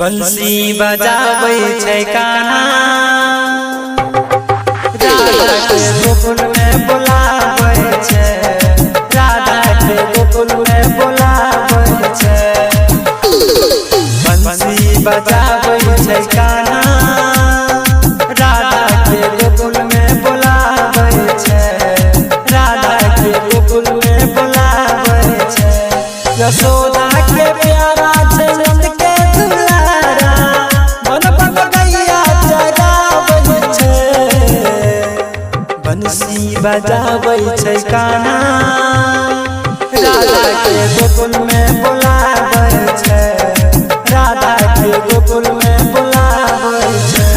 बंसी बजाबै छै कान्हा राधा के गोकुल में बुलाबै छै, राधा के गोकुल में बुलाबै छै। बंसी बजाबै छै कान्हा राधा के गोकुल में बुलाबै छै, राधा के गोकुल में बुलाबै छै। यशोदा के प्यारा छै नंद के दुलारा, बन बन गैया जगाबै छै। बंसी बजाबै छै कान्हा राधा के गोकुल में बुलाबै छै, राधा के गोकुल में बुलाबै छै।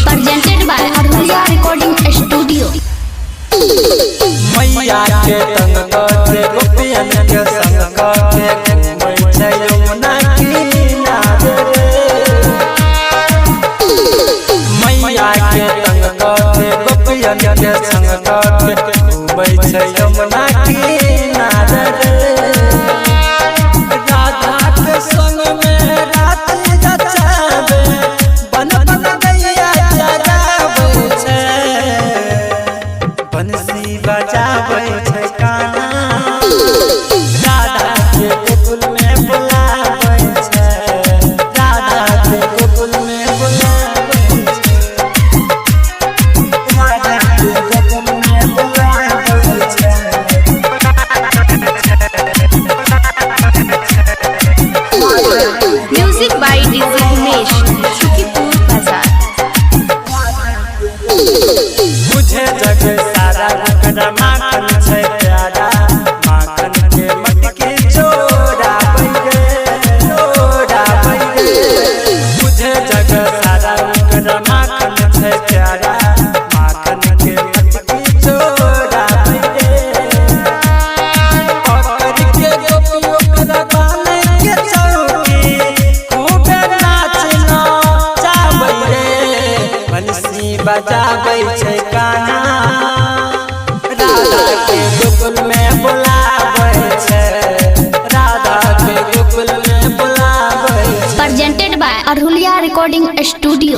Presented by Arhulia Recording Studio. मैया के तंग के गोपियन के संग के घूमै छै यमुना किनारे रे। मैया के तंग के गोपियन के संग के घूमै छै यमुना किनारे रे। राधा के संग में रात जचावे, बन बन गैया जगाबै छै। बंसी बजाबै छै कान्हा राधा के गोकुल में बुलाबै छै, राधा के गोकुल में बुलाबै छै, राधा के गोकुल में बुलाबै छै। Music by DJ Umesh, Shukipur Bazaar. बुझे जग सारा रकरा माखन छै प्यारा, माखन के मटकी चोराबै गे, चोराबै गे। बुझे जग सारा रकरा माखन छै प्यारा, माखन के मटकी चोराबै गे। पकड़ के गोपी ओकरा बांधै के चौकी, खूबे नाच नचाबै रे। बंसी बजाबै छै कान्हा राधा के गोकुल में बुलाबै छै, राधा के गोकुल में बुलाबै छै। Presented by Arhulia Recording Studio.